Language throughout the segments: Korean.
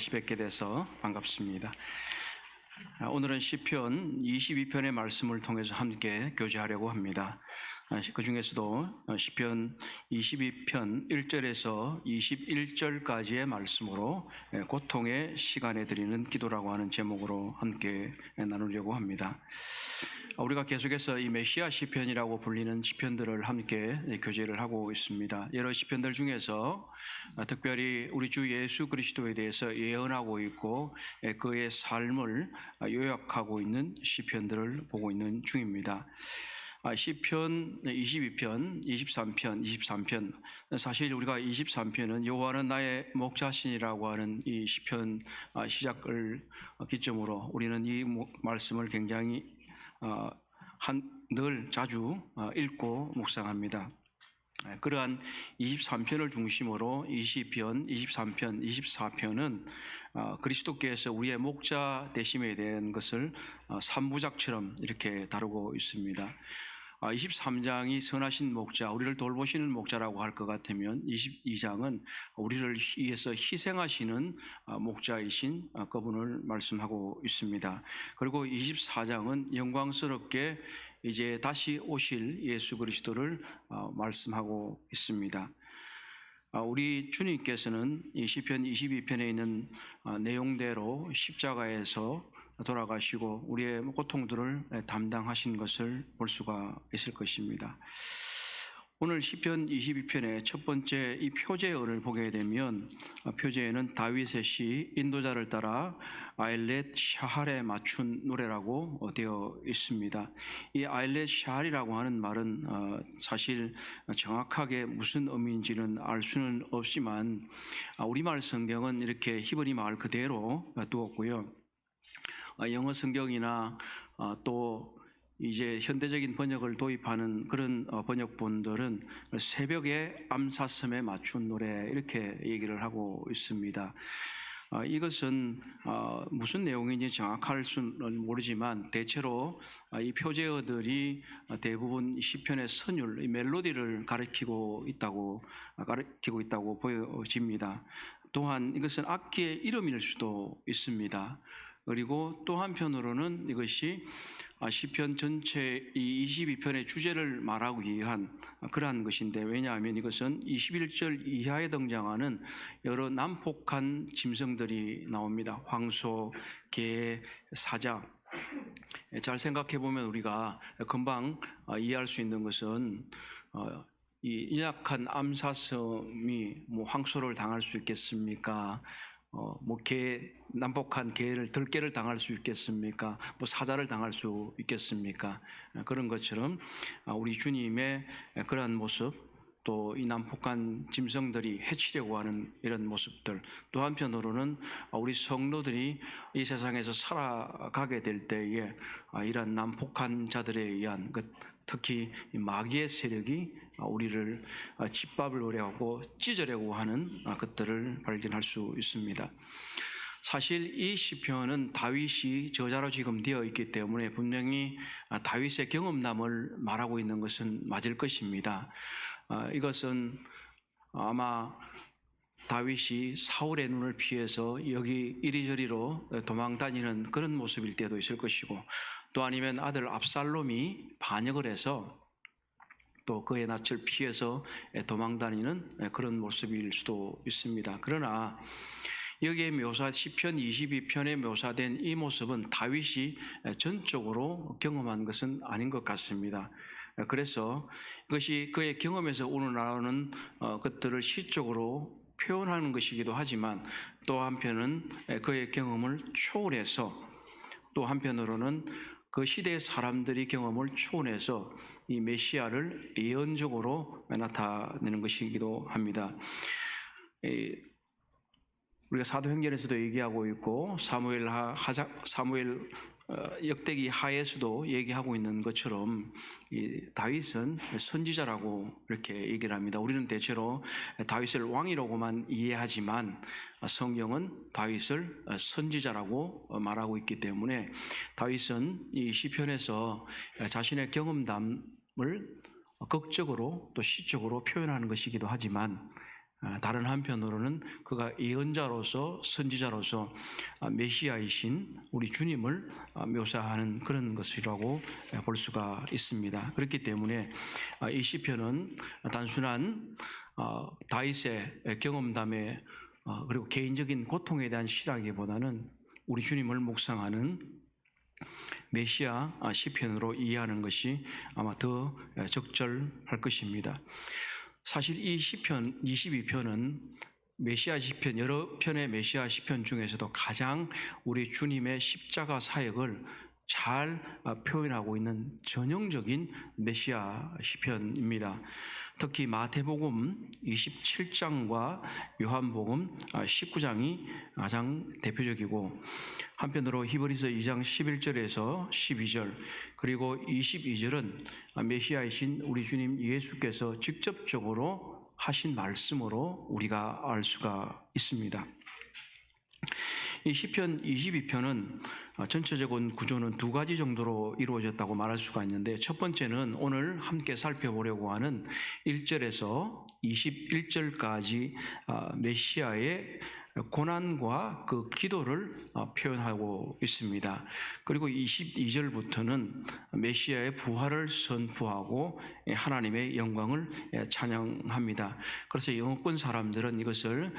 다시 뵙게 돼서 반갑습니다. 오늘은 시편 22편의 말씀을 통해서 함께 교제하려고 합니다. 그 중에서도 시편 22편 1절에서 21절까지의 말씀으로 고통의 시간에 드리는 기도라고 하는 제목으로 함께 나누려고 합니다. 우리가 계속해서 이 메시아 시편이라고 불리는 시편들을 함께 교제를 하고 있습니다. 여러 시편들 중에서 특별히 우리 주 예수 그리스도에 대해서 예언하고 있고 그의 삶을 요약하고 있는 시편들을 보고 있는 중입니다. 시편 22편, 23편 사실 우리가 23편은 여호와는 나의 목자신이라고 하는 이 시편 시작을 기점으로 우리는 이 말씀을 굉장히 늘 자주 읽고 묵상합니다. 그러한 23편을 중심으로 20편, 23편, 24편은 그리스도께서 우리의 목자 되심에 대한 것을 3부작처럼 이렇게 다루고 있습니다. 23장이 선하신 목자, 우리를 돌보시는 목자라고 할 것 같으면 22장은 우리를 위해서 희생하시는 목자이신 그분을 말씀하고 있습니다. 그리고 24장은 영광스럽게 이제 다시 오실 예수 그리스도를 말씀하고 있습니다. 우리 주님께서는 이 시편 22편에 있는 내용대로 십자가에서 돌아가시고 우리의 고통들을 담당하신 것을 볼 수가 있을 것입니다. 오늘 시편 22편의 첫 번째 이 표제어를 보게 되면 표제에는 다윗의 시 인도자를 따라 아일렛 샤할에 맞춘 노래라고 되어 있습니다. 이 아일렛 샤할이라고 하는 말은 사실 정확하게 무슨 의미인지는 알 수는 없지만 우리말 성경은 이렇게 히브리 말 그대로 두었고요. 영어 성경이나 또 이제 현대적인 번역을 도입하는 그런 번역본들은 새벽의 암사슴에 맞춘 노래 이렇게 얘기를 하고 있습니다. 이것은 무슨 내용인지 정확할 수는 모르지만 대체로 이 표제어들이 대부분 시편의 선율, 멜로디를 가리키고 있다고 보여집니다. 또한 이것은 악기의 이름일 수도 있습니다. 그리고 또 한편으로는 이것이 시편 전체 이 22편의 주제를 말하기 위한 그러한 것인데, 왜냐하면 이것은 21절 이하에 등장하는 여러 난폭한 짐승들이 나옵니다. 황소, 개, 사자. 잘 생각해 보면 우리가 금방 이해할 수 있는 것은 이 연약한 암사슴이 황소를 당할 수 있겠습니까? 난폭한 들개를 당할 수 있겠습니까? 사자를 당할 수 있겠습니까? 그런 것처럼 우리 주님의 그러한 모습, 또 이 난폭한 짐승들이 해치려고 하는 이런 모습들, 또 한편으로는 우리 성도들이 이 세상에서 살아가게 될 때에 이런 난폭한 자들에 의한 특히 마귀의 세력이 우리를 짓밟으려고 하고 찢으려고 하는 것들을 발견할 수 있습니다. 사실 이 시편은 다윗이 저자로 지금 되어 있기 때문에 분명히 다윗의 경험담을 말하고 있는 것은 맞을 것입니다. 이것은 아마 다윗이 사울의 눈을 피해서 여기 이리저리로 도망다니는 그런 모습일 때도 있을 것이고, 또 아니면 아들 압살롬이 반역을 해서 또 그의 낯을 피해서 도망다니는 그런 모습일 수도 있습니다. 그러나 여기에 시편 22편에 묘사된 이 모습은 다윗이 전적으로 경험한 것은 아닌 것 같습니다. 그래서 이것이 그의 경험에서 우러나오는 것들을 시적으로 표현하는 것이기도 하지만, 또 한편은 그의 경험을 초월해서, 또 한편으로는 그 시대의 사람들이 경험을 초월해서 이 메시아를 예언적으로 나타내는 것이기도 합니다. 우리가 사도행전에서도 얘기하고 있고 사무엘 역대기 하에서도 얘기하고 있는 것처럼 다윗은 선지자라고 이렇게 얘기를 합니다. 우리는 대체로 다윗을 왕이라고만 이해하지만 성경은 다윗을 선지자라고 말하고 있기 때문에 다윗은 이 시편에서 자신의 경험담을 극적으로 또 시적으로 표현하는 것이기도 하지만, 다른 한편으로는 그가 예언자로서 선지자로서 메시아이신 우리 주님을 묘사하는 그런 것이라고 볼 수가 있습니다. 그렇기 때문에 이 시편은 단순한 다윗의 경험담에 그리고 개인적인 고통에 대한 시라기보다는 우리 주님을 묵상하는 메시아 시편으로 이해하는 것이 아마 더 적절할 것입니다. 사실 이 시편 22편은 메시아 시편 여러 편의 메시아 시편 중에서도 가장 우리 주님의 십자가 사역을 잘 표현하고 있는 전형적인 메시아 시편입니다. 특히 마태복음 27장과 요한복음 19장이 가장 대표적이고, 한편으로 히브리서 2장 11절에서 12절 그리고 22절은 메시아이신 우리 주님 예수께서 직접적으로 하신 말씀으로 우리가 알 수가 있습니다. 이 시편 22편은 전체적인 구조는 두 가지 정도로 이루어졌다고 말할 수가 있는데, 첫 번째는 오늘 함께 살펴보려고 하는 1절에서 21절까지 메시아의 고난과 그 기도를 표현하고 있습니다. 그리고 22절부터는 메시아의 부활을 선포하고 하나님의 영광을 찬양합니다. 그래서 영어권 사람들은 이것을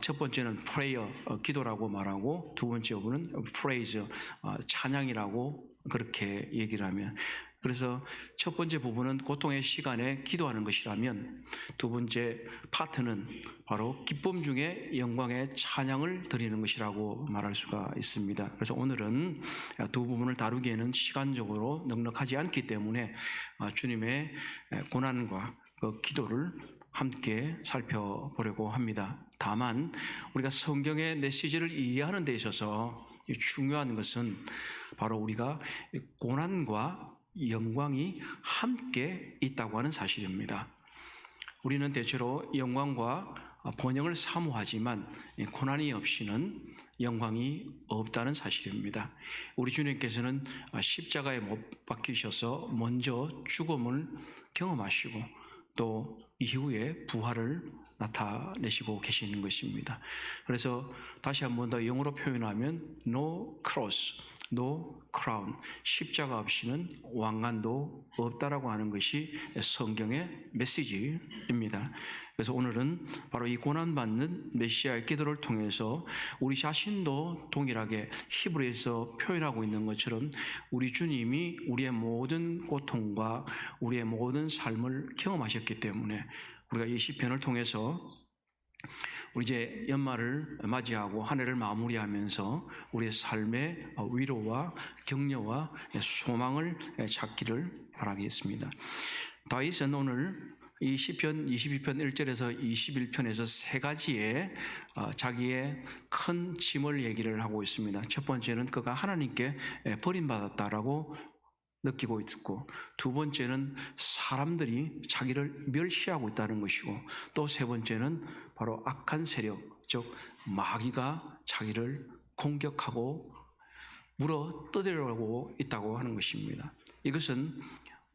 첫 번째는 prayer, 기도라고 말하고, 두 번째 부분은 praise, 찬양이라고 그렇게 얘기를 하면, 그래서 첫 번째 부분은 고통의 시간에 기도하는 것이라면, 두 번째 파트는 바로 기쁨 중에 영광의 찬양을 드리는 것이라고 말할 수가 있습니다. 그래서 오늘은 두 부분을 다루기에는 시간적으로 넉넉하지 않기 때문에 주님의 고난과 그 기도를 함께 살펴보려고 합니다. 다만 우리가 성경의 메시지를 이해하는 데 있어서 중요한 것은 바로 우리가 고난과 영광이 함께 있다고 하는 사실입니다. 우리는 대체로 영광과 번영을 사모하지만 고난이 없이는 영광이 없다는 사실입니다. 우리 주님께서는 십자가에 못 박히셔서 먼저 죽음을 경험하시고 또 이후에 부활을 나타내시고 계시는 것입니다. 그래서 다시 한 번 더 영어로 표현하면 no cross, no crown, 십자가 없이는 왕관도 없다라고 하는 것이 성경의 메시지입니다. 그래서 오늘은 바로 이 고난받는 메시아의 기도를 통해서 우리 자신도 동일하게 히브리에서 표현하고 있는 것처럼 우리 주님이 우리의 모든 고통과 우리의 모든 삶을 경험하셨기 때문에 우리가 이 시편을 통해서 우리 이제 연말을 맞이하고 한 해를 마무리하면서 우리의 삶의 위로와 격려와 소망을 찾기를 바라겠습니다. 다윗은 오늘 이 시편 22편 1절에서 21편에서 세 가지의 자기의 큰 짐을 얘기를 하고 있습니다. 첫 번째는 그가 하나님께 버림받았다라고 느끼고 있고, 두 번째는 사람들이 자기를 멸시하고 있다는 것이고, 또 세 번째는 바로 악한 세력, 즉 마귀가 자기를 공격하고 물어 뜯으려고 있다고 하는 것입니다. 이것은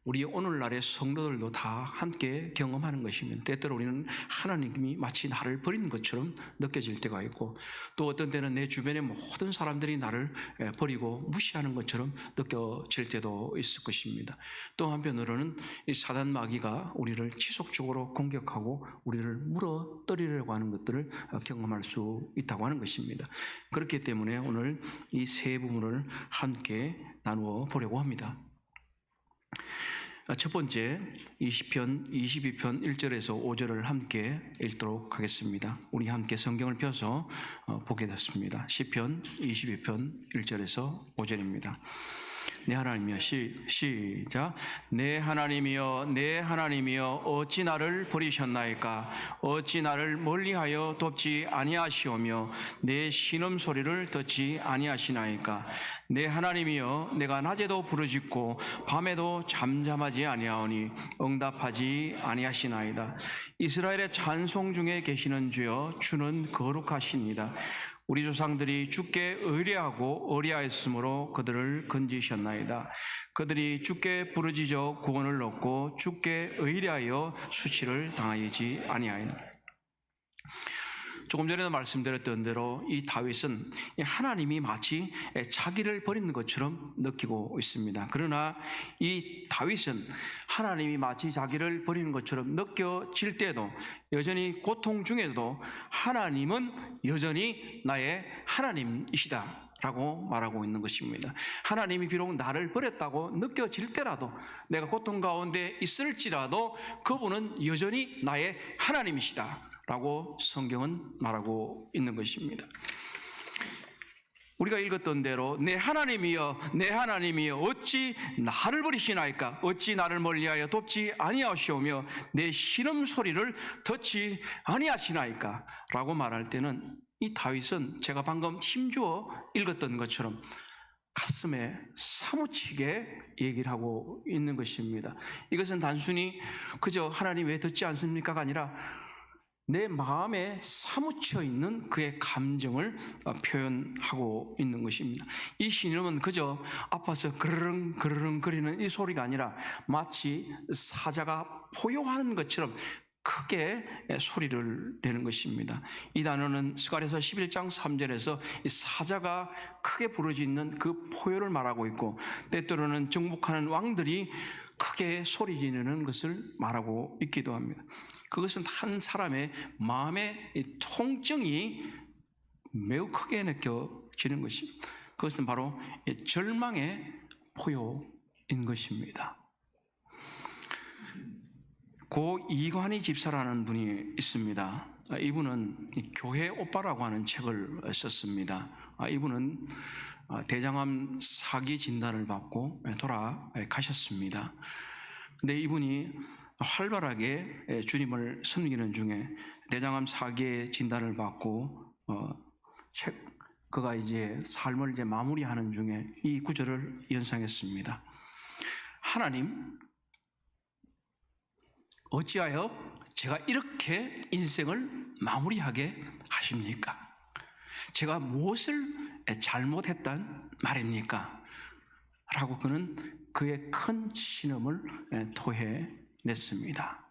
우리 오늘날의 성도들도 다 함께 경험하는 것입니다. 때때로 우리는 하나님이 마치 나를 버리는 것처럼 느껴질 때가 있고, 또 어떤 때는 내 주변의 모든 사람들이 나를 버리고 무시하는 것처럼 느껴질 때도 있을 것입니다. 또 한편으로는 이 사단 마귀가 우리를 지속적으로 공격하고 우리를 물어뜨리려고 하는 것들을 경험할 수 있다고 하는 것입니다. 그렇기 때문에 오늘 이 세 부분을 함께 나누어 보려고 합니다. 첫 번째, 이 시편 22편 1절에서 5절을 함께 읽도록 하겠습니다. 우리 함께 성경을 펴서 보게 됐습니다. 시편 22편 1절에서 5절입니다. 내 하나님이여, 시작. 내 하나님이여, 내 하나님이여, 어찌 나를 버리셨나이까? 어찌 나를 멀리하여 돕지 아니하시오며 내 신음소리를 듣지 아니하시나이까? 내 하나님이여, 내가 낮에도 부르짖고 밤에도 잠잠하지 아니하오니 응답하지 아니하시나이다. 이스라엘의 찬송 중에 계시는 주여, 주는 거룩하시니이다. 우리 조상들이 주께 의뢰하고 의뢰하였으므로 그들을 건지셨나이다. 그들이 주께 부르짖어 구원을 얻고 주께 의뢰하여 수치를 당하지 아니하였나이다. 조금 전에도 말씀드렸던 대로 이 다윗은 하나님이 마치 자기를 버리는 것처럼 느끼고 있습니다. 그러나 이 다윗은 하나님이 마치 자기를 버리는 것처럼 느껴질 때도 여전히 고통 중에도 하나님은 여전히 나의 하나님이시다 라고 말하고 있는 것입니다. 하나님이 비록 나를 버렸다고 느껴질 때라도, 내가 고통 가운데 있을지라도 그분은 여전히 나의 하나님이시다 라고 성경은 말하고 있는 것입니다. 우리가 읽었던 대로 내 하나님이여 내 하나님이여 어찌 나를 버리시나이까, 어찌 나를 멀리하여 돕지 아니하시오며 내 신음소리를 듣지 아니하시나이까 라고 말할 때는 이 다윗은 제가 방금 힘주어 읽었던 것처럼 가슴에 사무치게 얘기를 하고 있는 것입니다. 이것은 단순히 그저 하나님 왜 듣지 않습니까가 아니라 내 마음에 사무쳐 있는 그의 감정을 표현하고 있는 것입니다. 이 신음은 그저 아파서 그르릉 그르릉 거리는 이 소리가 아니라 마치 사자가 포효하는 것처럼 크게 소리를 내는 것입니다. 이 단어는 스가랴서 11장 3절에서 이 사자가 크게 부르짖는 그 포효를 말하고 있고, 때때로는 정복하는 왕들이 크게 소리 지르는 것을 말하고 있기도 합니다. 그것은 한 사람의 마음의 통증이 매우 크게 느껴지는 것입니다. 그것은 바로 절망의 포효인 것입니다. 고 이관희 집사라는 분이 있습니다. 이분은 교회 오빠라고 하는 책을 썼습니다. 이분은 대장암 4기 진단을 받고 돌아가셨습니다. 근데 이분이 활발하게 주님을 섬기는 중에 대장암 4기의 진단을 받고 그가 이제 삶을 이제 마무리하는 중에 이 구절을 연상했습니다. 하나님, 어찌하여 제가 이렇게 인생을 마무리하게 하십니까? 제가 무엇을 잘못했단 말입니까? 라고 그는 그의 큰 신음을 토해냈습니다.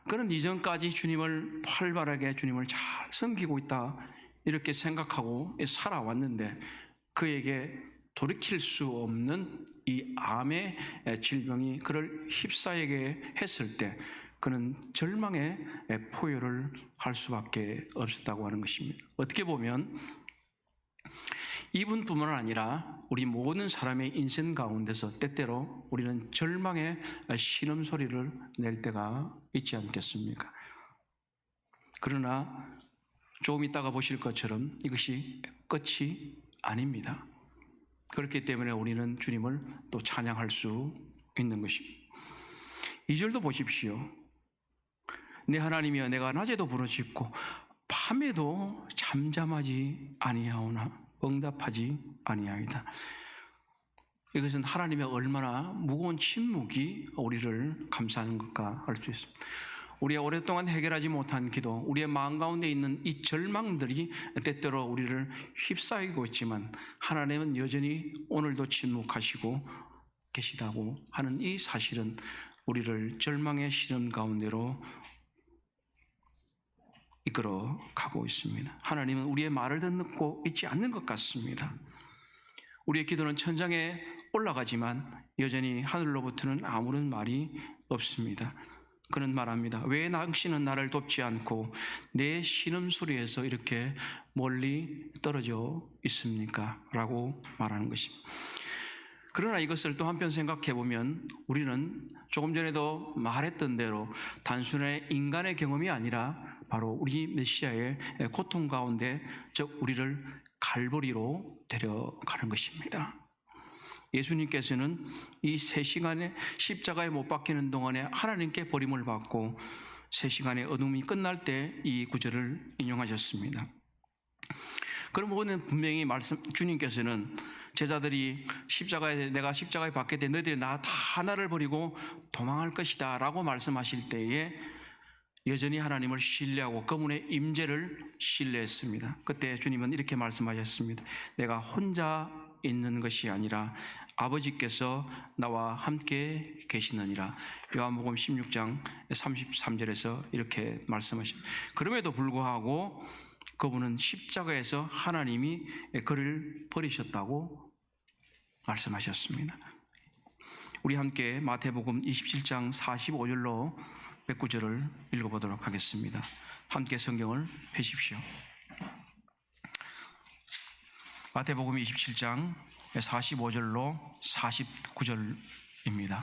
그는 이전까지 주님을 활발하게 주님을 잘 섬기고 있다 이렇게 생각하고 살아왔는데, 그에게 돌이킬 수 없는 이 암의 질병이 그를 휩싸이게 했을 때 그는 절망의 포효를 할 수밖에 없었다고 하는 것입니다. 어떻게 보면 이분뿐만 아니라 우리 모든 사람의 인생 가운데서 때때로 우리는 절망의 신음소리를 낼 때가 있지 않겠습니까? 그러나 조금 있다가 보실 것처럼 이것이 끝이 아닙니다. 그렇기 때문에 우리는 주님을 또 찬양할 수 있는 것입니다. 2절도 보십시오. 내 하나님이여 내가 낮에도 부르짖고 밤에도 잠잠하지 아니하오나 응답하지 아니하이다. 이것은 하나님의 얼마나 무거운 침묵이 우리를 감싸는 것과 알 수 있습니다. 우리가 오랫동안 해결하지 못한 기도, 우리의 마음 가운데 있는 이 절망들이 때때로 우리를 휩싸이고 있지만 하나님은 여전히 오늘도 침묵하시고 계시다고 하는 이 사실은 우리를 절망의 시름 가운데로 이끌어 가고 있습니다. 하나님은 우리의 말을 듣고 있지 않는 것 같습니다. 우리의 기도는 천장에 올라가지만 여전히 하늘로부터는 아무런 말이 없습니다. 그는 말합니다. 왜 당신은 나를 돕지 않고 내 신음소리에서 이렇게 멀리 떨어져 있습니까? 라고 말하는 것입니다. 그러나 이것을 또 한편 생각해 보면 우리는 조금 전에도 말했던 대로 단순한 인간의 경험이 아니라 바로 우리 메시아의 고통 가운데, 즉 우리를 갈보리로 데려가는 것입니다. 예수님께서는 이 3시간의 십자가에 못 박히는 동안에 하나님께 버림을 받고 3시간의 어둠이 끝날 때 이 구절을 인용하셨습니다. 그러면 분명히 주님께서는 제자들이 내가 십자가에 박게 돼 너희들이 다 나를 버리고 도망할 것이다 라고 말씀하실 때에 여전히 하나님을 신뢰하고 그분의 임재를 신뢰했습니다. 그때 주님은 이렇게 말씀하셨습니다. 내가 혼자 있는 것이 아니라 아버지께서 나와 함께 계시느니라. 요한복음 16장 33절에서 이렇게 말씀하십니다. 그럼에도 불구하고 그분은 십자가에서 하나님이 그를 버리셨다고 말씀하셨습니다. 우리 함께 마태복음 27장 45절로 109절을 읽어보도록 하겠습니다. 함께 성경을 펴십시오. 마태복음 27장 45절로 49절입니다.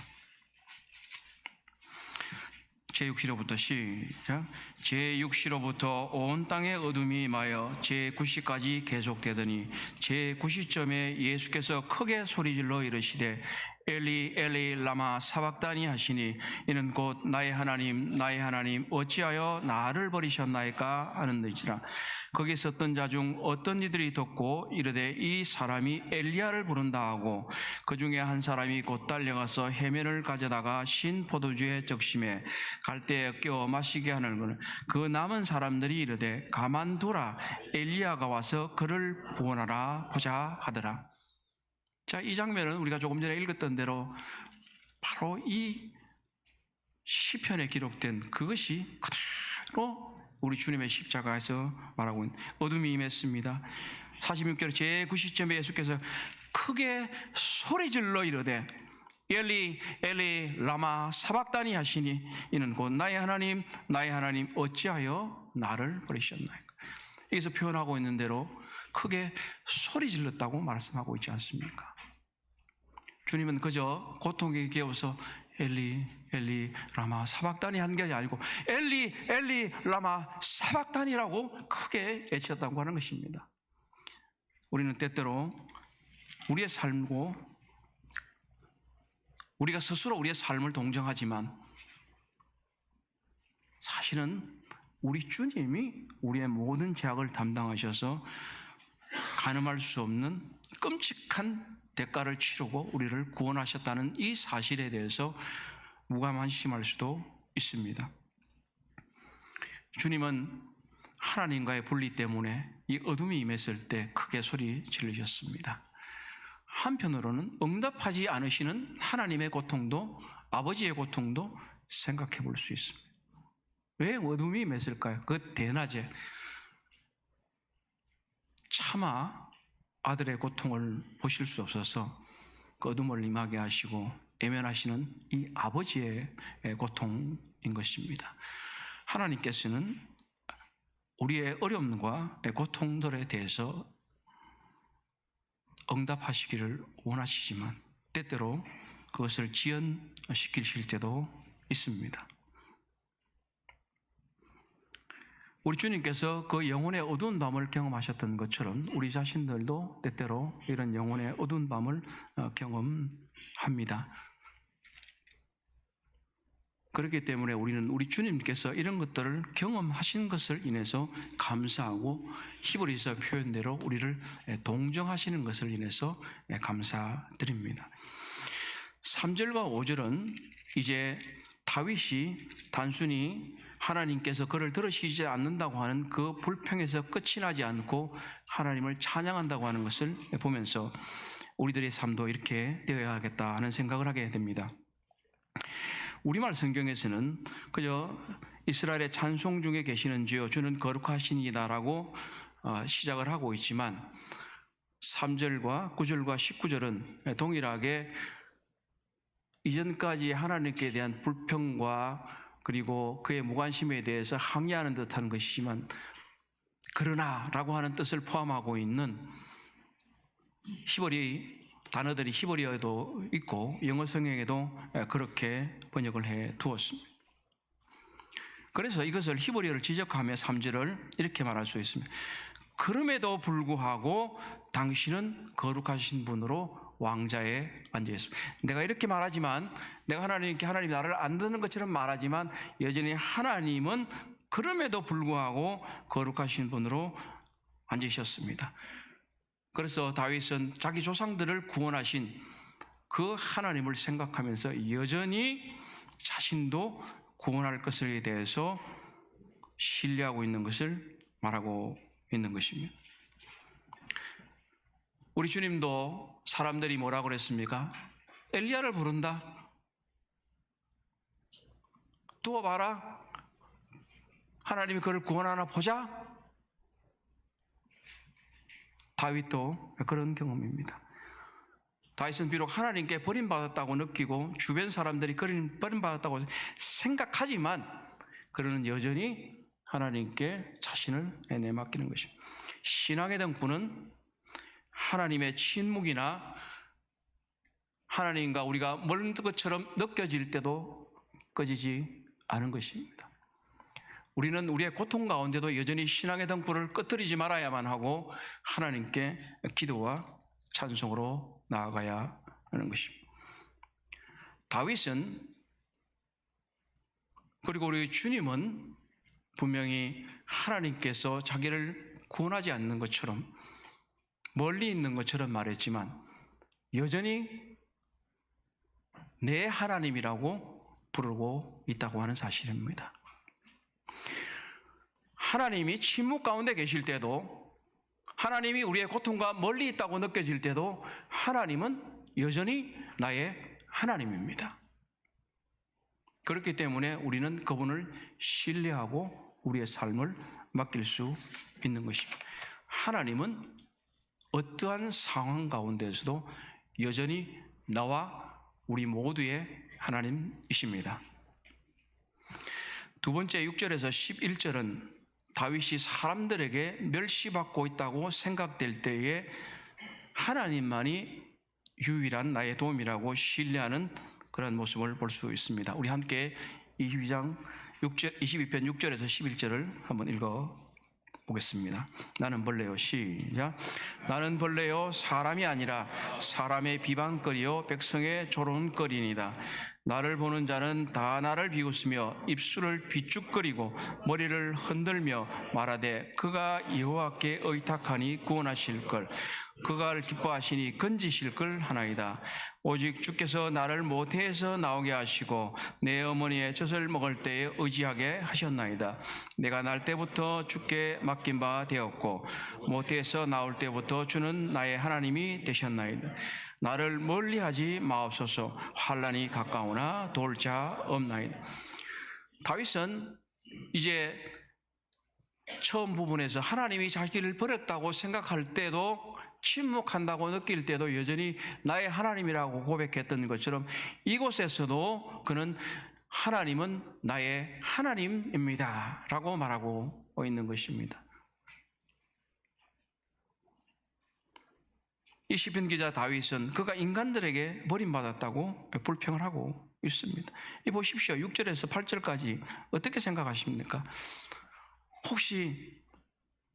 제6시로부터 시작. 제6시로부터 온 땅의 어둠이 임하여 제9시까지 계속되더니 제9시점에 예수께서 크게 소리질러 이르시되 엘리 엘리 라마 사박다니 하시니 이는 곧 나의 하나님 나의 하나님 어찌하여 나를 버리셨나이까 하는 뜻이라. 거기 있었던 자 중 어떤 이들이 듣고 이르되 이 사람이 엘리야를 부른다 하고 그 중에 한 사람이 곧 달려가서 해면을 가져다가 신 포도주에 적심해 갈대에 끼워 마시게 하는 것은 그 남은 사람들이 이르되 가만두라 엘리야가 와서 그를 구원하라 보자 하더라. 자, 이 장면은 우리가 조금 전에 읽었던 대로 바로 이 시편에 기록된 그것이 그대로 우리 주님의 십자가에서 말하고 있는 어둠이 임했습니다. 46절 제9시점에 예수께서 크게 소리질러 이르되 엘리 엘리 라마 사박다니 하시니 이는 곧 나의 하나님 나의 하나님 어찌하여 나를 버리셨나이까. 여기서 표현하고 있는 대로 크게 소리질렀다고 말씀하고 있지 않습니까? 주님은 그저 고통에 겨워서 엘리 엘리 라마 사박다니 한 게 아니고 엘리 엘리 라마 사박다니라고 크게 외쳤다고 하는 것입니다. 우리는 때때로 우리의 삶고 우리가 스스로 우리의 삶을 동정하지만 사실은 우리 주님이 우리의 모든 죄악을 담당하셔서 가늠할 수 없는 끔찍한 대가를 치르고 우리를 구원하셨다는 이 사실에 대해서 무감한심할 수도 있습니다. 주님은 하나님과의 분리 때문에 이 어둠이 임했을 때 크게 소리 지르셨습니다. 한편으로는 응답하지 않으시는 하나님의 고통도 아버지의 고통도 생각해 볼 수 있습니다. 왜 어둠이 임했을까요? 그 대낮에 차마 아들의 고통을 보실 수 없어서 그 어둠을 임하게 하시고 외면하시는 이 아버지의 고통인 것입니다. 하나님께서는 우리의 어려움과 고통들에 대해서 응답하시기를 원하시지만 때때로 그것을 지연시키실 때도 있습니다. 우리 주님께서 그 영혼의 어두운 밤을 경험하셨던 것처럼 우리 자신들도 때때로 이런 영혼의 어두운 밤을 경험합니다. 그렇기 때문에 우리는 우리 주님께서 이런 것들을 경험하신 것을 인해서 감사하고 히브리서 표현대로 우리를 동정하시는 것을 인해서 감사드립니다. 3절과 5절은 이제 다윗이 단순히 하나님께서 그를 들으시지 않는다고 하는 그 불평에서 끝이 나지 않고 하나님을 찬양한다고 하는 것을 보면서 우리들의 삶도 이렇게 되어야겠다 하는 생각을 하게 됩니다. 우리말 성경에서는 그저 이스라엘의 찬송 중에 계시는 주여 주는 거룩하시니다라고 시작을 하고 있지만 3절과 9절과 19절은 동일하게 이전까지 하나님께 대한 불평과 그리고 그의 무관심에 대해서 항의하는 듯한 것이지만 그러나 라고 하는 뜻을 포함하고 있는 히브리 단어들이 히브리어에도 있고 영어 성경에도 그렇게 번역을 해 두었습니다. 그래서 이것을 히브리어를 지적하며 3절을 이렇게 말할 수 있습니다. 그럼에도 불구하고 당신은 거룩하신 분으로 왕자에 앉아 있습니다. 내가 이렇게 말하지만 내가 하나님이 나를 안 듣는 것처럼 말하지만 여전히 하나님은 그럼에도 불구하고 거룩하신 분으로 앉으셨습니다. 그래서 다윗은 자기 조상들을 구원하신 그 하나님을 생각하면서 여전히 자신도 구원할 것에 대해서 신뢰하고 있는 것을 말하고 있는 것입니다. 우리 주님도 사람들이 뭐라고 그랬습니까? 엘리야를 부른다. 두어 봐라. 하나님이 그를 구원하나 보자. 다윗도 그런 경험입니다. 다윗은 비록 하나님께 버림받았다고 느끼고 주변 사람들이 버림받았다고 생각하지만 그는 여전히 하나님께 자신을 내맡기는 것입니다. 신앙의 등불은 하나님의 침묵이나 하나님과 우리가 멀은 것처럼 느껴질 때도 꺼지지 않은 것입니다. 우리는 우리의 고통 가운데도 여전히 신앙의 등불을 꺼뜨리지 말아야만 하고 하나님께 기도와 찬송으로 나아가야 하는 것입니다. 다윗은 그리고 우리 주님은 분명히 하나님께서 자기를 구원하지 않는 것처럼 멀리 있는 것처럼 말했지만 여전히 내 하나님이라고 부르고 있다고 하는 사실입니다. 하나님이 침묵 가운데 계실 때도, 하나님이 우리의 고통과 멀리 있다고 느껴질 때도 하나님은 여전히 나의 하나님입니다. 그렇기 때문에 우리는 그분을 신뢰하고 우리의 삶을 맡길 수 있는 것입니다. 하나님은 어떠한 상황 가운데서도 여전히 나와 우리 모두의 하나님이십니다. 두 번째 6절에서 11절은 다윗이 사람들에게 멸시받고 있다고 생각될 때에 하나님만이 유일한 나의 도움이라고 신뢰하는 그런 모습을 볼 수 있습니다. 우리 함께 22편 6절에서 11절을 한번 읽어보겠습니다. 나는 벌레요. 시작. 나는 벌레요 사람이 아니라 사람의 비방거리요 백성의 조롱거리니이다. 나를 보는 자는 다 나를 비웃으며 입술을 비죽거리고 머리를 흔들며 말하되 그가 여호와께 의탁하니 구원하실 걸, 그가 기뻐하시니 건지실 걸 하나이다. 오직 주께서 나를 모태에서 나오게 하시고 내 어머니의 젖을 먹을 때에 의지하게 하셨나이다. 내가 날 때부터 주께 맡긴 바 되었고 모태에서 나올 때부터 주는 나의 하나님이 되셨나이다. 나를 멀리하지 마옵소서. 환난이 가까우나 도울 자 없나이다. 다윗은 이제 처음 부분에서 하나님이 자기를 버렸다고 생각할 때도, 침묵한다고 느낄 때도 여전히 나의 하나님이라고 고백했던 것처럼 이곳에서도 그는 하나님은 나의 하나님입니다 라고 말하고 있는 것입니다. 이 시편 기자 다윗은 그가 인간들에게 버림받았다고 불평을 하고 있습니다. 이 보십시오. 6절에서 8절까지 어떻게 생각하십니까? 혹시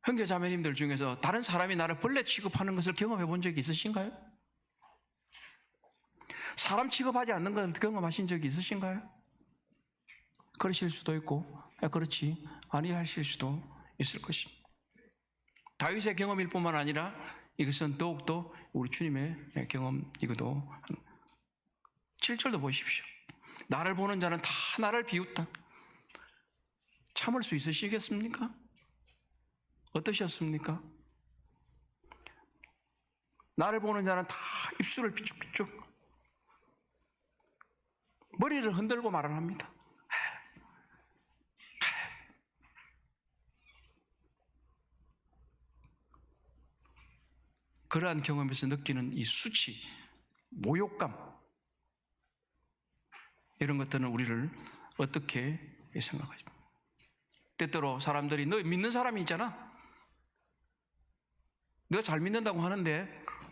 형제 자매님들 중에서 다른 사람이 나를 벌레 취급하는 것을 경험해 본 적이 있으신가요? 사람 취급하지 않는 걸 경험하신 적이 있으신가요? 그러실 수도 있고 그렇지 아니하실 수도 있을 것입니다. 다윗의 경험일 뿐만 아니라 이것은 더욱더 우리 주님의 경험이기도 합니다. 7절도 보십시오. 나를 보는 자는 다 나를 비웃다. 참을 수 있으시겠습니까? 어떠셨습니까? 나를 보는 자는 다 입술을 비죽비죽 머리를 흔들고 말을 합니다. 그러한 경험에서 느끼는 이 수치, 모욕감, 이런 것들은 우리를 어떻게 생각하십니까? 때때로 사람들이 너 믿는 사람이 있잖아. 너 잘 믿는다고 하는데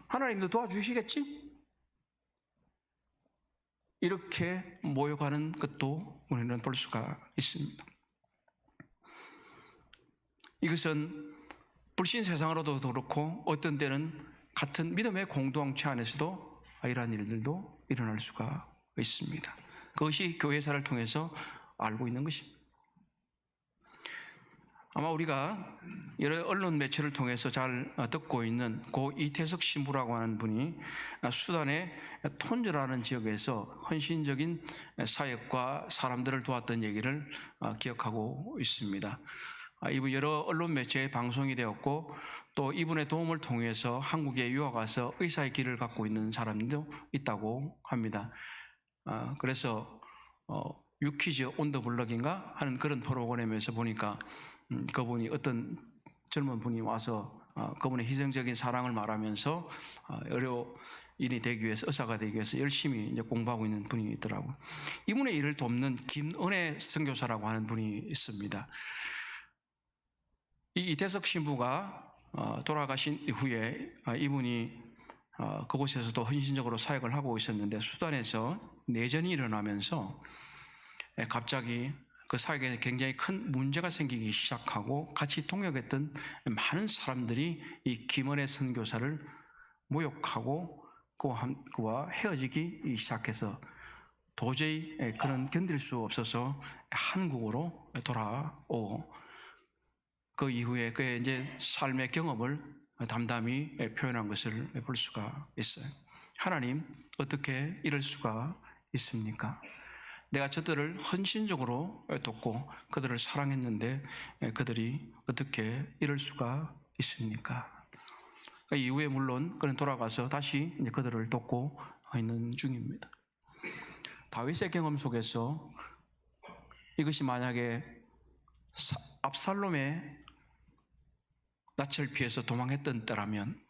하나님도 도와주시겠지? 이렇게 모욕하는 것도 우리는 볼 수가 있습니다. 이것은 불신 세상으로도 그렇고 어떤 때는 같은 믿음의 공동체 안에서도 이러한 일들도 일어날 수가 있습니다. 그것이 교회사를 통해서 알고 있는 것입니다. 아마 우리가 여러 언론 매체를 통해서 잘 듣고 있는 고 이태석 신부라고 하는 분이 수단의 톤즈라는 지역에서 헌신적인 사역과 사람들을 도왔던 얘기를 기억하고 있습니다. 이분 여러 언론 매체에 방송이 되었고 또 이분의 도움을 통해서 한국에 유학 와서 의사의 길을 갖고 있는 사람도 있다고 합니다. 그래서 유퀴즈 온 더 블럭인가 하는 그런 프로그램에서 보니까 그분이 어떤 젊은 분이 와서 그분의 희생적인 사랑을 말하면서 의료인이 되기 위해서, 의사가 되기 위해서 열심히 이제 공부하고 있는 분이 있더라고요. 이분의 일을 돕는 김은혜 선교사라고 하는 분이 있습니다. 이 이태석 신부가 돌아가신 이후에 이분이 그곳에서도 헌신적으로 사역을 하고 있었는데 수단에서 내전이 일어나면서 갑자기 그 사역에 굉장히 큰 문제가 생기기 시작하고 같이 동역했던 많은 사람들이 이 김은혜 선교사를 모욕하고 그와 헤어지기 시작해서 도저히 그는 견딜 수 없어서 한국으로 돌아오고 그 이후에 그의 이제 삶의 경험을 담담히 표현한 것을 볼 수가 있어요. 하나님, 어떻게 이럴 수가 있습니까? 내가 저들을 헌신적으로 돕고 그들을 사랑했는데 그들이 어떻게 이럴 수가 있습니까? 그 이후에 물론 그는 돌아가서 다시 이제 그들을 돕고 있는 중입니다. 다윗의 경험 속에서 이것이 만약에 압살롬의 낯을 피해서 도망했던 때라면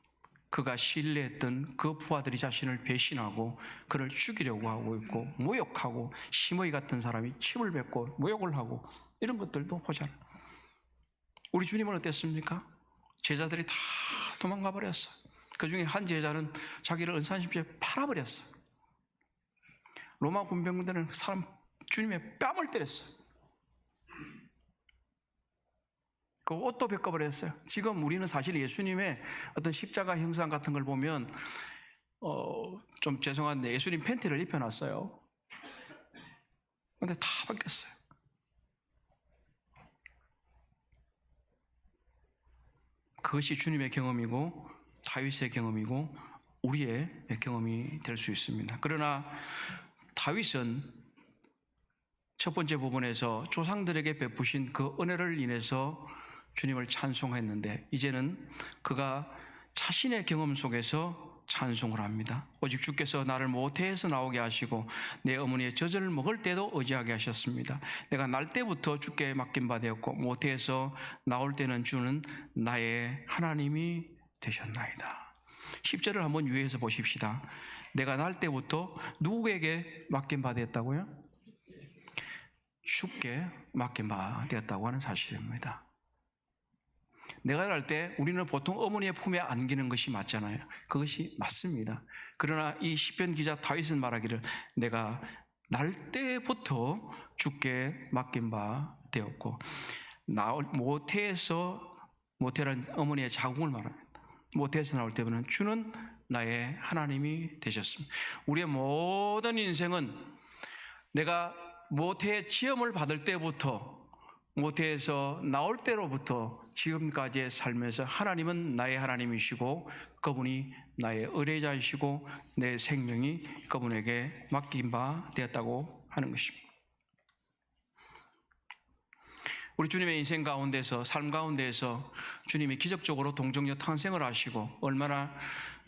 그가 신뢰했던 그 부하들이 자신을 배신하고 그를 죽이려고 하고 있고 모욕하고 심의 같은 사람이 침을 뱉고 모욕을 하고 이런 것들도 보잖아요. 우리 주님은 어땠습니까? 제자들이 다 도망가 버렸어요. 그 중에 한 제자는 자기를 은산십자에 팔아버렸어요. 로마 군병들은 사람 주님의 뺨을 때렸어요. 그 옷도 벗겨버렸어요. 지금 우리는 사실 예수님의 어떤 십자가 형상 같은 걸 보면 좀 죄송한데 예수님 팬티를 입혀놨어요. 근데 다 벗겼어요. 그것이 주님의 경험이고 다윗의 경험이고 우리의 경험이 될 수 있습니다. 그러나 다윗은 첫 번째 부분에서 조상들에게 베푸신 그 은혜를 인해서 주님을 찬송했는데 이제는 그가 자신의 경험 속에서 찬송을 합니다. 오직 주께서 나를 모태에서 나오게 하시고 내 어머니의 젖을 먹을 때도 의지하게 하셨습니다. 내가 날 때부터 주께 맡긴 바 되었고 모태에서 나올 때는 주는 나의 하나님이 되셨나이다. 10절을 한번 유의해서 보십시다. 내가 날 때부터 누구에게 맡긴 바 되었다고요? 주께 맡긴 바 되었다고 하는 사실입니다. 내가 날 때 우리는 보통 어머니의 품에 안기는 것이 맞잖아요. 그것이 맞습니다. 그러나 이 시편 기자 다윗은 말하기를 내가 날 때부터 주께 맡긴 바 되었고 모태라는 어머니의 자궁을 말합니다. 모태에서 나올 때는 주는 나의 하나님이 되셨습니다. 우리의 모든 인생은 내가 모태의 지음을 받을 때부터 모태에서 나올 때로부터 지금까지의 삶에서 하나님은 나의 하나님이시고 그분이 나의 의뢰자이시고 내 생명이 그분에게 맡긴 바 되었다고 하는 것입니다. 우리 주님의 인생 가운데서 삶 가운데서 주님이 기적적으로 동정녀 탄생을 하시고 얼마나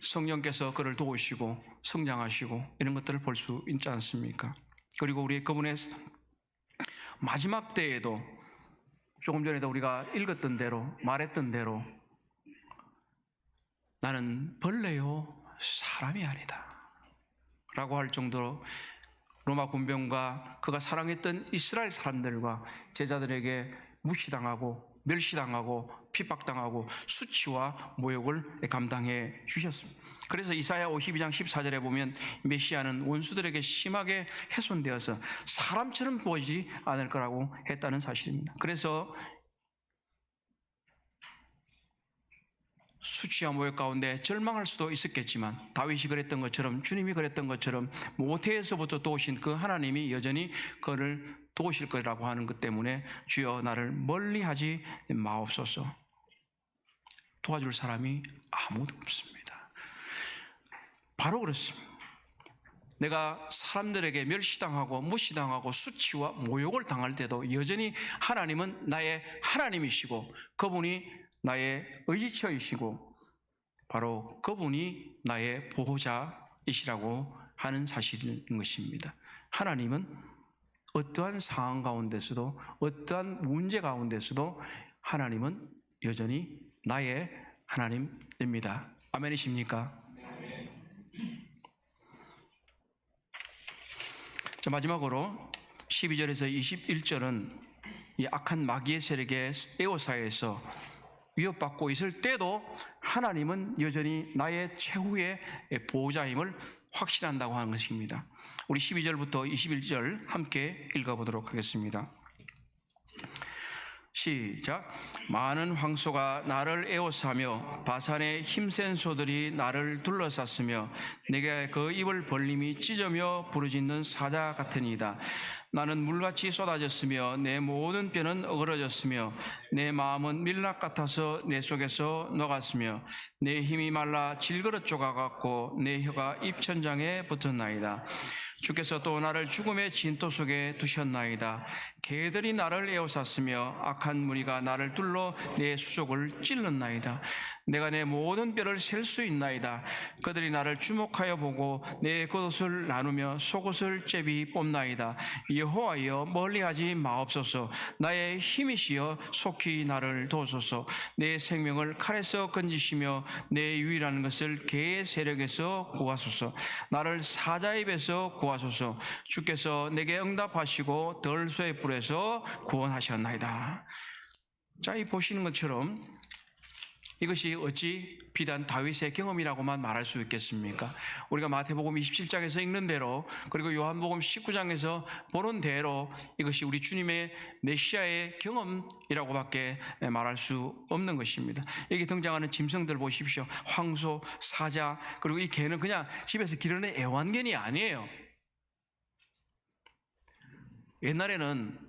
성령께서 그를 도우시고 성장하시고 이런 것들을 볼 수 있지 않습니까? 그리고 우리 그분의 마지막 때에도 조금 전에도 우리가 읽었던 대로 말했던 대로 나는 벌레요 사람이 아니다 라고 할 정도로 로마 군병과 그가 사랑했던 이스라엘 사람들과 제자들에게 무시당하고 멸시당하고 핍박당하고 수치와 모욕을 감당해 주셨습니다. 그래서 이사야 52장 14절에 보면 메시아는 원수들에게 심하게 훼손되어서 사람처럼 보이지 않을 거라고 했다는 사실입니다. 그래서 수치와 모욕 가운데 절망할 수도 있었겠지만 다윗이 그랬던 것처럼 주님이 그랬던 것처럼 모태에서부터 도우신 그 하나님이 여전히 그를 도우실 거라고 하는 것 때문에 주여 나를 멀리하지 마옵소서. 도와줄 사람이 아무도 없습니다. 바로 그렇습니다. 내가 사람들에게 멸시당하고 무시당하고 수치와 모욕을 당할 때도 여전히 하나님은 나의 하나님이시고 그분이 나의 의지처이시고 바로 그분이 나의 보호자이시라고 하는 사실인 것입니다. 하나님은 어떠한 상황 가운데서도 어떠한 문제 가운데서도 하나님은 여전히 나의 하나님입니다. 아멘이십니까? 자, 마지막으로 12절에서 21절은 이 악한 마귀의 세력의 에워싸여서 위협받고 있을 때도 하나님은 여전히 나의 최후의 보호자임을 확신한다고 하는 것입니다. 우리 12절부터 21절 함께 읽어보도록 하겠습니다. 시작. 많은 황소가 나를 에워싸며 바산의 힘센 소들이 나를 둘러쌌으며 내게 그 입을 벌림이 찢으며 부르짖는 사자 같으니이다. 나는 물같이 쏟아졌으며 내 모든 뼈는 어그러졌으며 내 마음은 밀랍 같아서 내 속에서 녹았으며 내 힘이 말라 질그릇 조각 같고 내 혀가 입천장에 붙었나이다. 주께서 또 나를 죽음의 진토 속에 두셨나이다. 개들이 나를 에워쌌으며 악한 무리가 나를 둘러 내 수족을 찔렀나이다. 내가 내 모든 뼈를 셀 수 있나이다. 그들이 나를 주목하여 보고 내 겉옷을 나누며 속옷을 잽이 뽑나이다. 여호와여 멀리하지 마옵소서. 나의 힘이시여 속히 나를 도우소서. 내 생명을 칼에서 건지시며 내 유일한 것을 개의 세력에서 구하소서. 나를 사자의 입에서 구하소서. 주께서 내게 응답하시고 덜수의 뿔에서 구원하셨나이다. 자, 이 보시는 것처럼 이것이 어찌 비단 다윗의 경험이라고만 말할 수 있겠습니까? 우리가 마태복음 27장에서 읽는 대로 그리고 요한복음 19장에서 보는 대로 이것이 우리 주님의 메시아의 경험이라고밖에 말할 수 없는 것입니다. 여기 등장하는 짐승들 보십시오. 황소, 사자, 그리고 이 개는 그냥 집에서 기르는 애완견이 아니에요. 옛날에는,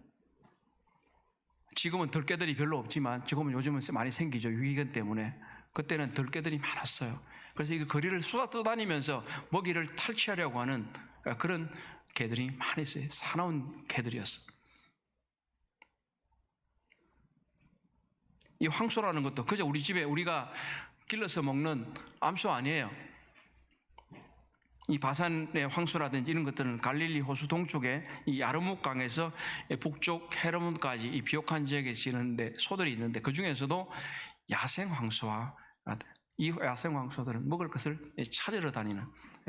지금은 들개들이 별로 없지만 지금은 요즘은 많이 생기죠. 유기견 때문에. 그때는 들개들이 많았어요. 그래서 이 거리를 쏟아 떠다니면서 먹이를 탈취하려고 하는 그런 개들이 많이 있어요. 사나운 개들이었어요. 이 황소라는 것도 그저 우리 집에 우리가 길러서 먹는 암소 아니에요. 이 바산의 황소라든지 이런 것들은 갈릴리 호수 동쪽에 이 야르묵강에서 북쪽 헤르몬까지 이 비옥한 지역에 지는데 소들이 있는데 그 중에서도 야생 황소와 이 야생 황소들은 먹을 것을 찾으러 다니는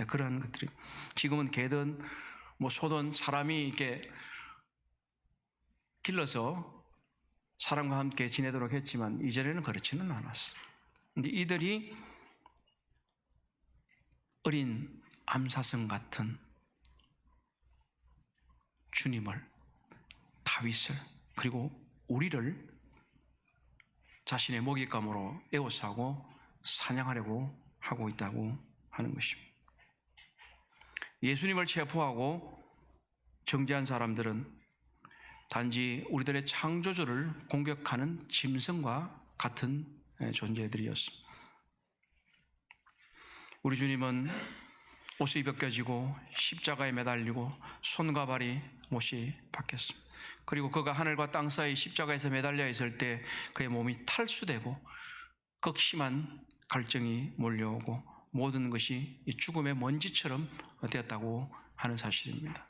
그런 것들이, 지금은 개든 뭐 소든 사람이 이렇게 길러서 사람과 함께 지내도록 했지만 이전에는 그렇지는 않았어. 근데 이들이 어린 암사성 같은 주님을, 다윗을, 그리고 우리를 자신의 먹잇감으로 에워싸고 사냥하려고 하고 있다고 하는 것입니다. 예수님을 체포하고 정죄한 사람들은 단지 우리들의 창조주를 공격하는 짐승과 같은 존재들이었습니다. 우리 주님은 옷이 벗겨지고 십자가에 매달리고 손과 발이 못이 박혔습니다. 그리고 그가 하늘과 땅 사이 십자가에서 매달려 있을 때 그의 몸이 탈수되고 극심한 갈증이 몰려오고 모든 것이 죽음의 먼지처럼 되었다고 하는 사실입니다.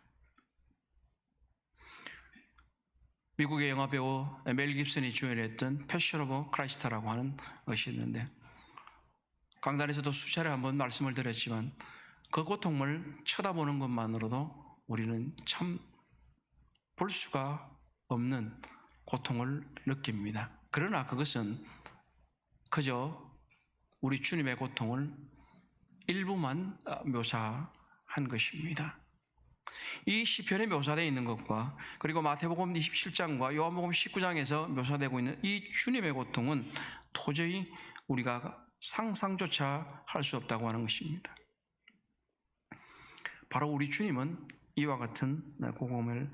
미국의 영화배우 멜 깁슨이 주연했던 패션 오브 크라이스트라고 하는 것이 있는데, 강단에서도 수차례 한번 말씀을 드렸지만 그 고통을 쳐다보는 것만으로도 우리는 참 볼 수가 없는 고통을 느낍니다. 그러나 그것은 그저 우리 주님의 고통을 일부만 묘사한 것입니다. 이 시편에 묘사되어 있는 것과 그리고 마태복음 27장과 요한복음 19장에서 묘사되고 있는 이 주님의 고통은 도저히 우리가 상상조차 할 수 없다고 하는 것입니다. 바로 우리 주님은 이와 같은 고통을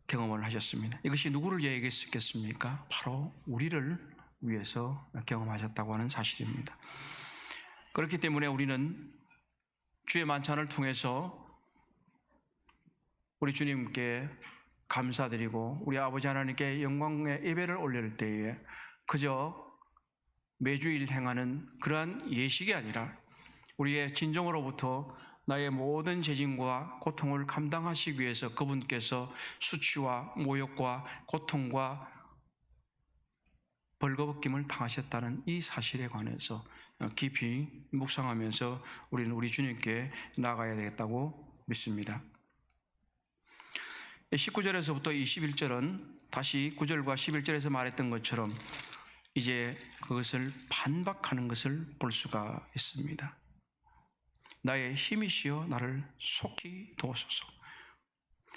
경험을 하셨습니다. 이것이 누구를 얘기했겠습니까? 바로 우리를 위해서 경험하셨다고 하는 사실입니다. 그렇기 때문에 우리는 주의 만찬을 통해서 우리 주님께 감사드리고 우리 아버지 하나님께 영광의 예배를 올릴 때에 그저 매주일 행하는 그러한 예식이 아니라 우리의 진정으로부터 나의 모든 죄짐과 고통을 감당하시기 위해서 그분께서 수치와 모욕과 고통과 벌거벗김을 당하셨다는 이 사실에 관해서 깊이 묵상하면서 우리는 우리 주님께 나아가야 되겠다고 믿습니다. 19절에서부터 21절은 다시 9절과 11절에서 말했던 것처럼 이제 그것을 반박하는 것을 볼 수가 있습니다. 나의 힘이시여 나를 속히 도우소서.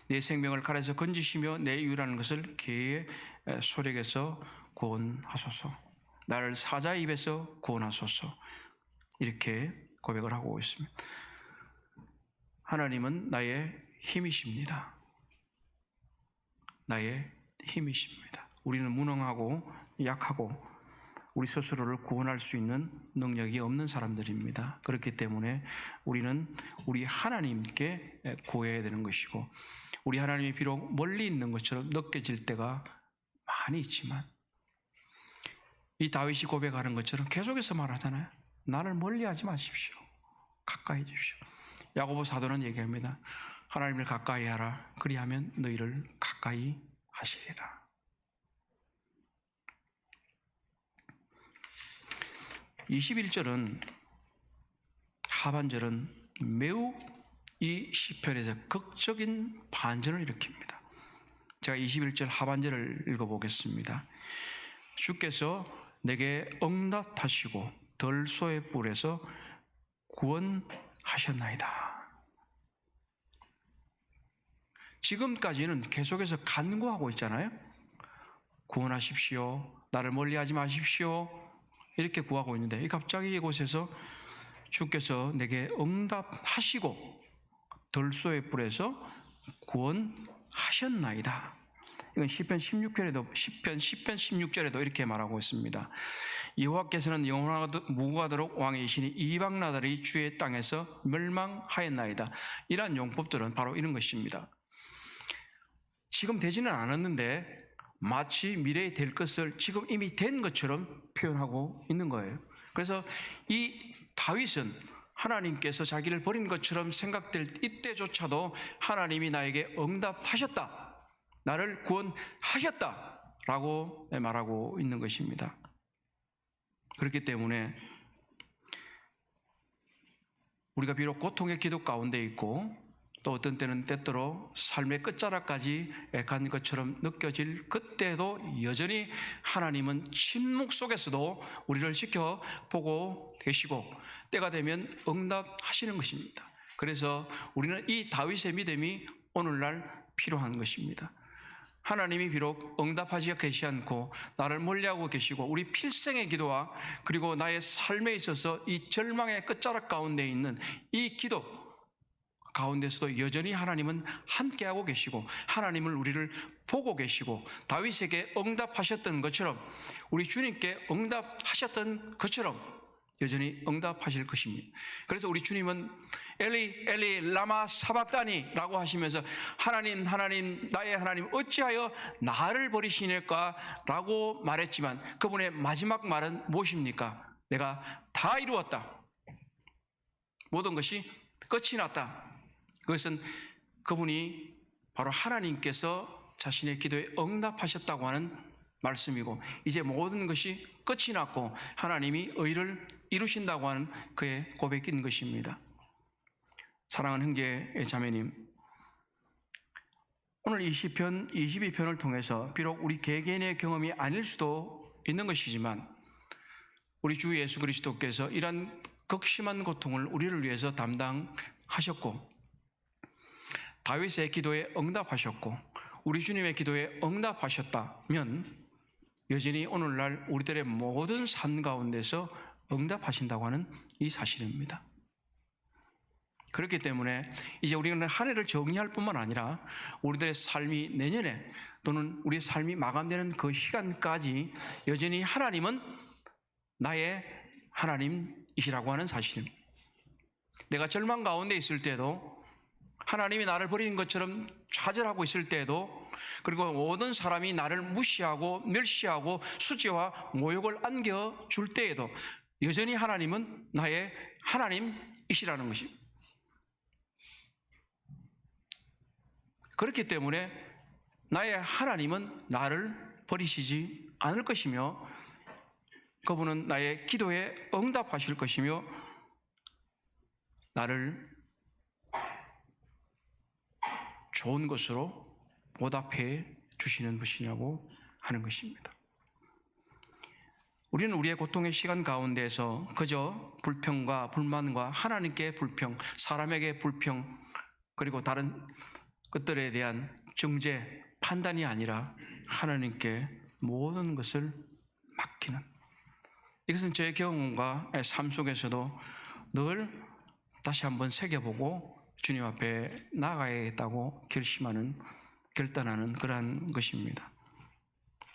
내 생명을 칼에서 건지시며 내 유일한 것을 개의 소력에서 구원하소서. 나를 사자의 입에서 구원하소서. 이렇게 고백을 하고 있습니다. 하나님은 나의 힘이십니다. 나의 힘이십니다. 우리는 무능하고 약하고 우리 스스로를 구원할 수 있는 능력이 없는 사람들입니다. 그렇기 때문에 우리는 우리 하나님께 구해야 되는 것이고 우리 하나님이 비록 멀리 있는 것처럼 느껴질 때가 많이 있지만 이 다윗이 고백하는 것처럼 계속해서 말하잖아요. 나를 멀리하지 마십시오. 가까이 해주십시오. 야고보 사도는 얘기합니다. 하나님을 가까이 하라. 그리하면 너희를 가까이 하시리라. 21절은 하반절은 매우 이 시편에서 극적인 반전을 일으킵니다. 제가 21절 하반절을 읽어보겠습니다. 주께서 내게 응답하시고 덜소의 뿔에서 구원하셨나이다. 지금까지는 계속해서 간구하고 있잖아요. 구원하십시오. 나를 멀리하지 마십시오. 이렇게 구하고 있는데 갑자기 이곳에서 주께서 내게 응답하시고 덜소의 뿔에서 구원하셨나이다. 이건 시편 16절에도 이렇게 말하고 있습니다. 여호와께서는 무궁하도록 왕이시니 이방 나라들이 주의 땅에서 멸망하였나이다. 이러한 용법들은 바로 이런 것입니다. 지금 되지는 않았는데 마치 미래에 될 것을 지금 이미 된 것처럼 표현하고 있는 거예요. 그래서 이 다윗은 하나님께서 자기를 버린 것처럼 생각될 이때조차도 하나님이 나에게 응답하셨다. 나를 구원하셨다. 라고 말하고 있는 것입니다. 그렇기 때문에 우리가 비록 고통의 기도 가운데 있고 또 어떤 때는 때때로 삶의 끝자락까지 간 것처럼 느껴질 그때도 여전히 하나님은 침묵 속에서도 우리를 지켜보고 계시고 때가 되면 응답하시는 것입니다. 그래서 우리는 이 다윗의 믿음이 오늘날 필요한 것입니다. 하나님이 비록 응답하지 계시지 않고 나를 멀리하고 계시고 우리 필생의 기도와 그리고 나의 삶에 있어서 이 절망의 끝자락 가운데 있는 이 기도 가운데서도 여전히 하나님은 함께하고 계시고 하나님을 우리를 보고 계시고 다윗에게 응답하셨던 것처럼 우리 주님께 응답하셨던 것처럼 여전히 응답하실 것입니다. 그래서 우리 주님은 엘리 엘리 라마 사박다니 라고 하시면서 하나님 하나님 나의 하나님 어찌하여 나를 버리시니까 라고 말했지만 그분의 마지막 말은 무엇입니까? 내가 다 이루었다. 모든 것이 끝이 났다. 그것은 그분이 바로 하나님께서 자신의 기도에 응답하셨다고 하는 말씀이고 이제 모든 것이 끝이 났고 하나님이 의를 이루신다고 하는 그의 고백인 것입니다. 사랑하는 형제 자매님, 오늘 이 시편 22편을 통해서 비록 우리 개개인의 경험이 아닐 수도 있는 것이지만 우리 주 예수 그리스도께서 이러한 극심한 고통을 우리를 위해서 담당하셨고 다윗의 기도에 응답하셨고 우리 주님의 기도에 응답하셨다면 여전히 오늘날 우리들의 모든 삶 가운데서 응답하신다고 하는 이 사실입니다. 그렇기 때문에 이제 우리는 한 해를 정리할 뿐만 아니라 우리들의 삶이 내년에 또는 우리의 삶이 마감되는 그 시간까지 여전히 하나님은 나의 하나님이시라고 하는 사실입니다. 내가 절망 가운데 있을 때도, 하나님이 나를 버리는 것처럼 좌절하고 있을 때도, 그리고 모든 사람이 나를 무시하고 멸시하고 수치와 모욕을 안겨줄 때에도 여전히 하나님은 나의 하나님이시라는 것입니다. 그렇기 때문에 나의 하나님은 나를 버리시지 않을 것이며, 그분은 나의 기도에 응답하실 것이며 나를 좋은 것으로 보답해 주시는 분이라고 하는 것입니다. 우리는 우리의 고통의 시간 가운데서 그저 불평과 불만과 하나님께 불평, 사람에게 불평, 그리고 다른 것들에 대한 정죄, 판단이 아니라 하나님께 모든 것을 맡기는, 이것은 제 경험과 삶 속에서도 늘 다시 한번 새겨보고 주님 앞에 나아가야겠다고 결단하는 그러한 것입니다.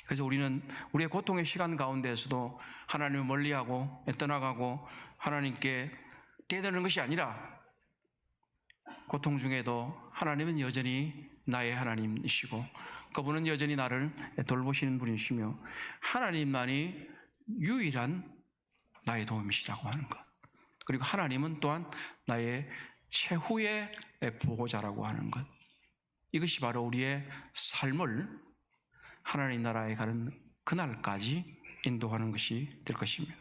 그래서 우리는 우리의 고통의 시간 가운데에서도 하나님을 멀리하고 떠나가고 하나님께 떼드는 것이 아니라, 고통 중에도 하나님은 여전히 나의 하나님이시고 그분은 여전히 나를 돌보시는 분이시며 하나님만이 유일한 나의 도움이시라고 하는 것, 그리고 하나님은 또한 나의 최후의 보호자라고 하는 것, 이것이 바로 우리의 삶을 하나님 나라에 가는 그날까지 인도하는 것이 될 것입니다.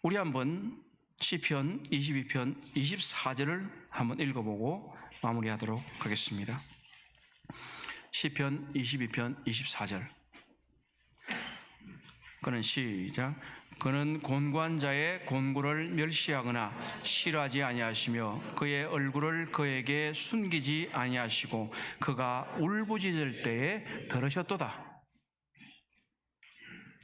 우리 한번 시편 22편 24절을 한번 읽어보고 마무리하도록 하겠습니다. 시편 22편 24절. 그는 시작. 그는 곤고한 자의 곤고를 멸시하거나 싫어하지 아니하시며 그의 얼굴을 그에게 숨기지 아니하시고 그가 울부짖을 때에 들으셨도다.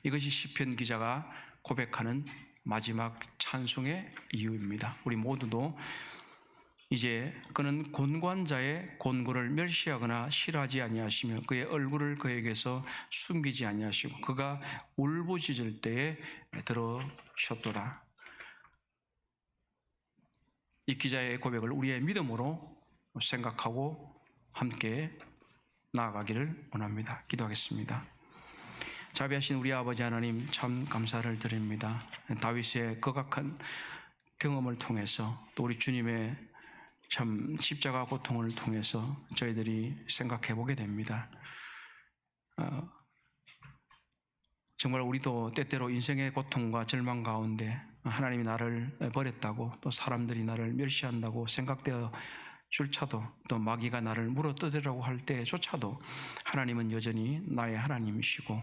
이것이 시편 기자가 고백하는 마지막 찬송의 이유입니다. 우리 모두도 이제 그는 곤고한 자의 곤고를 멸시하거나 싫어하지 아니하시며 그의 얼굴을 그에게서 숨기지 아니하시고 그가 울부짖을 때에 들으셨도다. 이 기자의 고백을 우리의 믿음으로 생각하고 함께 나아가기를 원합니다. 기도하겠습니다. 자비하신 우리 아버지 하나님, 참 감사를 드립니다. 다윗의 극악한 경험을 통해서 또 우리 주님의 참 십자가 고통을 통해서 저희들이 생각해 보게 됩니다. 정말 우리도 때때로 인생의 고통과 절망 가운데 하나님이 나를 버렸다고, 또 사람들이 나를 멸시한다고 생각되어 줄차도, 또 마귀가 나를 물어뜯으라고 할 때조차도 하나님은 여전히 나의 하나님이시고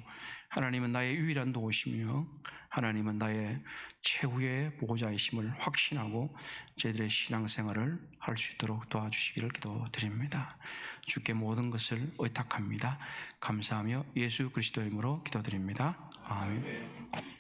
하나님은 나의 유일한 도우시며 하나님은 나의 최후의 보호자이심을 확신하고 저희들의 신앙생활을 할 수 있도록 도와주시기를 기도드립니다. 주께 모든 것을 의탁합니다. 감사하며 예수 그리스도의 이름으로 기도드립니다. 아멘.